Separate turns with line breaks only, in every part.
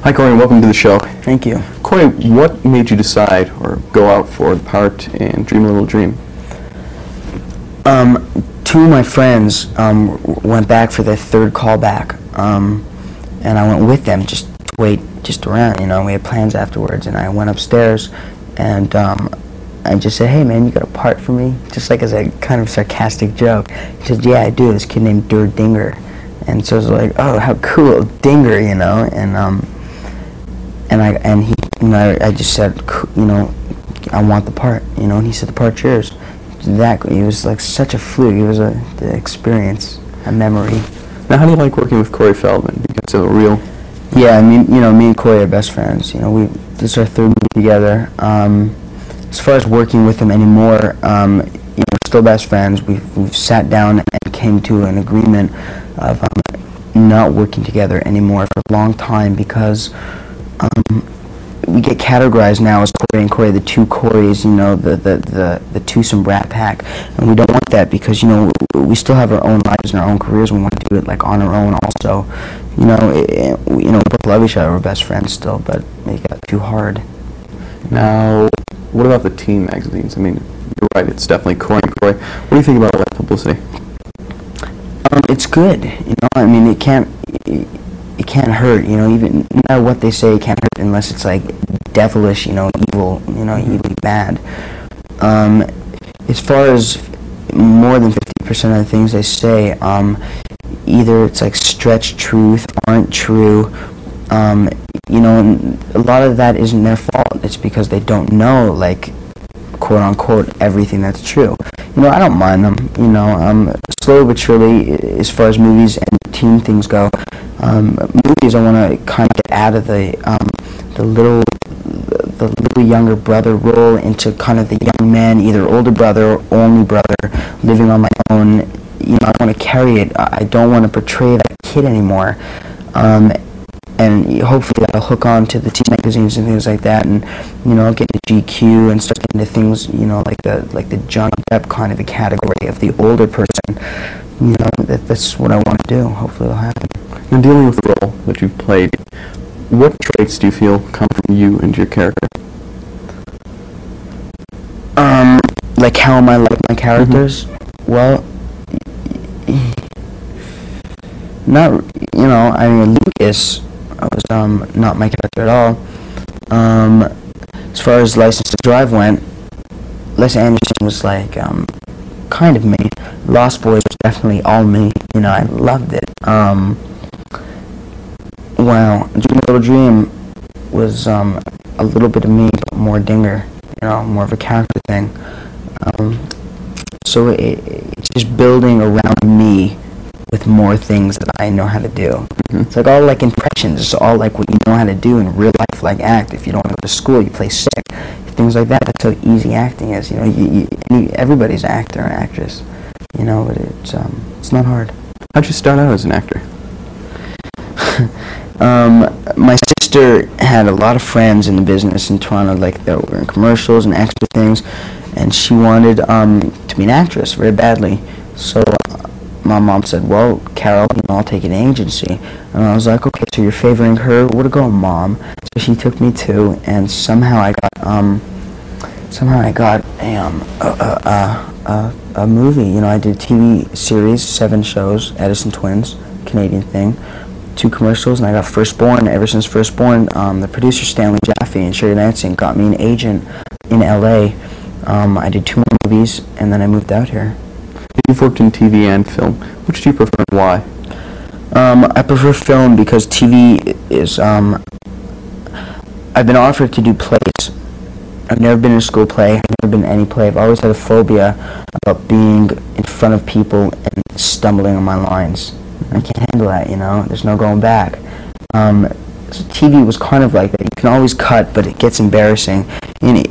Hi Corey, and welcome to the show.
Thank you.
Corey, what made you decide or go out for the part in Dream a Little Dream?
Two of my friends went back for their third callback, and I went with them just to wait around. You know, we had plans afterwards, and I went upstairs, and I just said, "Hey man, you got a part for me?" Just like as a kind of sarcastic joke. He said, "Yeah, I do. This kid named Dinger." And so I was like, "Oh, how cool, Dinger," you know, I just said, you know, I want the part, you know, and he said the part's yours. It was like such a fluke. It was the experience, a memory.
Now, how do you like working with Corey Feldman? Because of a real.
Yeah, I mean, you know, me and Corey are best friends. You know, this is our third movie together. As far as working with him anymore, you know, we're still best friends. We've sat down and came to an agreement of not working together anymore for a long time because we get categorized now as Corey and Corey, the two Corys, you know, the twosome Brat Pack, and we don't want that because, you know, we still have our own lives and our own careers. We want to do it like on our own also, you know. We both love each other. We're best friends still, but it got too hard.
Now, what about the teen magazines? I mean, you're right, it's definitely Corey and Corey. What do you think about all that publicity?
It's good, you know. I mean, it can't hurt, you know. Even no matter what they say, it can't hurt unless it's like devilish, you know, evil, you know, evilly bad. As far as more than 50% of the things they say, either it's like stretched truth, aren't true. You know, and a lot of that isn't their fault. It's because they don't know, like, quote unquote, everything that's true. You know, I don't mind them. You know, slowly but surely, as far as movies and teen things go, movies I want to kind of get out of the little younger brother role into kind of the young man, either older brother or only brother, living on my own. You know, I want to carry it. I don't want to portray that kid anymore. And hopefully that'll hook on to the teen magazines and things like that, and, you know, get into GQ and start getting into things, you know, like the Johnny Depp kind of a category of the older person. You know, that's what I want to do. Hopefully it'll happen.
Now, dealing with the role that you've played, what traits do you feel come from you and your character?
Like how am I like my characters? Mm-hmm. Well, not, you know, I mean, Lucas was not my character at all. As far as License to Drive went, Les Anderson was like kind of me. Lost Boys was definitely all me. You know, I loved it. Wow, Dream a Little Dream was a little bit of me, but more Dinger. You know, more of a character thing. So it's just building around me with more things that I know how to do. Mm-hmm. It's like all like impressions. It's all like what you know how to do in real life, like act. If you don't want to go to school, you play sick. Things like that. That's how easy acting is. You know, everybody's an actor or actress. You know, but it's not hard.
How'd you start out as an actor?
My sister had a lot of friends in the business in Toronto, like that were in commercials and extra things, and she wanted to be an actress very badly. So my mom said, "Well, Carol, you know, I'll take an agency." And I was like, "Okay, so you're favoring her? Where to go, Mom?" So she took me to, and somehow I got a movie. You know, I did a TV series, 7 shows, Edison Twins, Canadian thing, 2 commercials, and I got Firstborn. Ever since Firstborn, the producer Stanley Jaffe and Sherry Lansing got me an agent in LA. I did 2 more movies, and then I moved out here.
You've worked in TV and film. Which do you prefer and why?
I prefer film because TV is, I've been offered to do plays. I've never been in a school play. I've never been in any play. I've always had a phobia about being in front of people and stumbling on my lines. I can't handle that, you know. There's no going back. So TV was kind of like that. You can always cut, but it gets embarrassing. And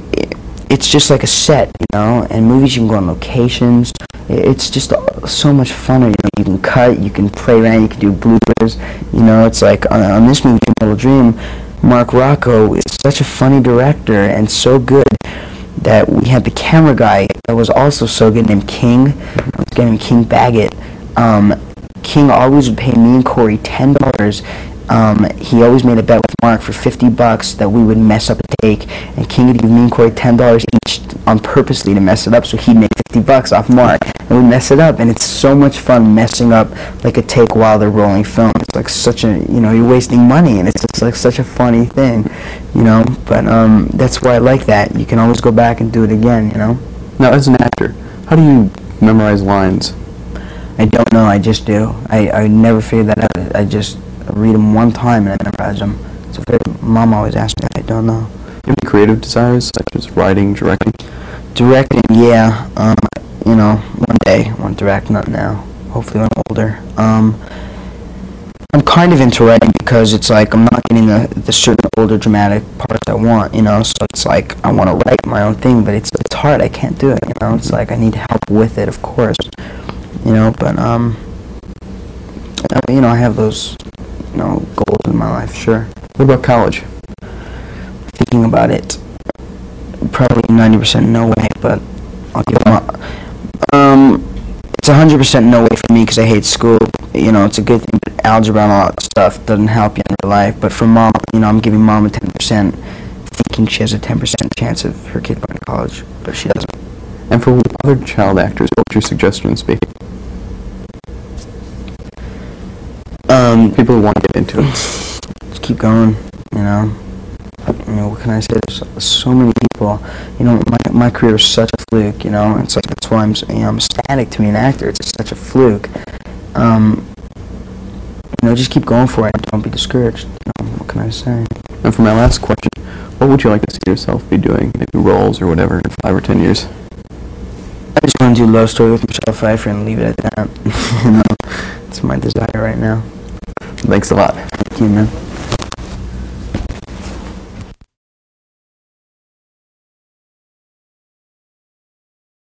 it's just like a set, you know. And movies, you can go on locations. It's just so much funner. You know, you can cut, you can play around, you can do bloopers. You know, it's like on this movie, Dream a Little Dream, Mark Rocco is such a funny director and so good that we had the camera guy that was also so good named King. I was getting King Baggett. King always would pay me and Corey $10 he always made a bet with Mark for $50 that we would mess up a take, and King would give me and Corey $10 each on purposely to mess it up, so he'd make $50 off Mark, and we'd mess it up, and it's so much fun messing up like a take while they're rolling film. It's like such a, you're wasting money, and it's just like such a funny thing, but that's why I like that. You can always go back and do it again,
Now, as an actor, how do you memorize lines?
I don't know, I just do. I never figured that out. I just read them one time and I memorize them. So Mom always asks me, I don't know.
Do you have any creative desires, such as writing, directing?
Directing, yeah. One day I want to direct, not now. Hopefully when I'm older. I'm kind of into writing because it's like I'm not getting the certain older dramatic parts I want, so it's like I want to write my own thing, but it's hard. I can't do it, It's like I need help with it, of course, but I have those goals in my life, sure.
What about college?
Thinking about it, probably 90% no way, but I'll give it's 100% no way for me because I hate school. It's a good thing, but algebra and all that stuff doesn't help you in real life. But for Mom, I'm giving Mom a 10%, thinking she has a 10% chance of her kid going to college, but she doesn't.
And for other child actors, what would your suggestions be? People who want to get into it.
Just keep going, what can I say? There's so many people, my career is such a fluke, it's like that's why I'm ecstatic to be an actor. It's such a fluke. Just keep going for it. Don't be discouraged. What can I say?
And for my last question, what would you like to see yourself be doing, maybe roles or whatever, in 5 or 10 years?
I just want to do Love Story with Michelle Pfeiffer and leave it at that. It's my desire right now.
Thanks a lot.
Thank you, man.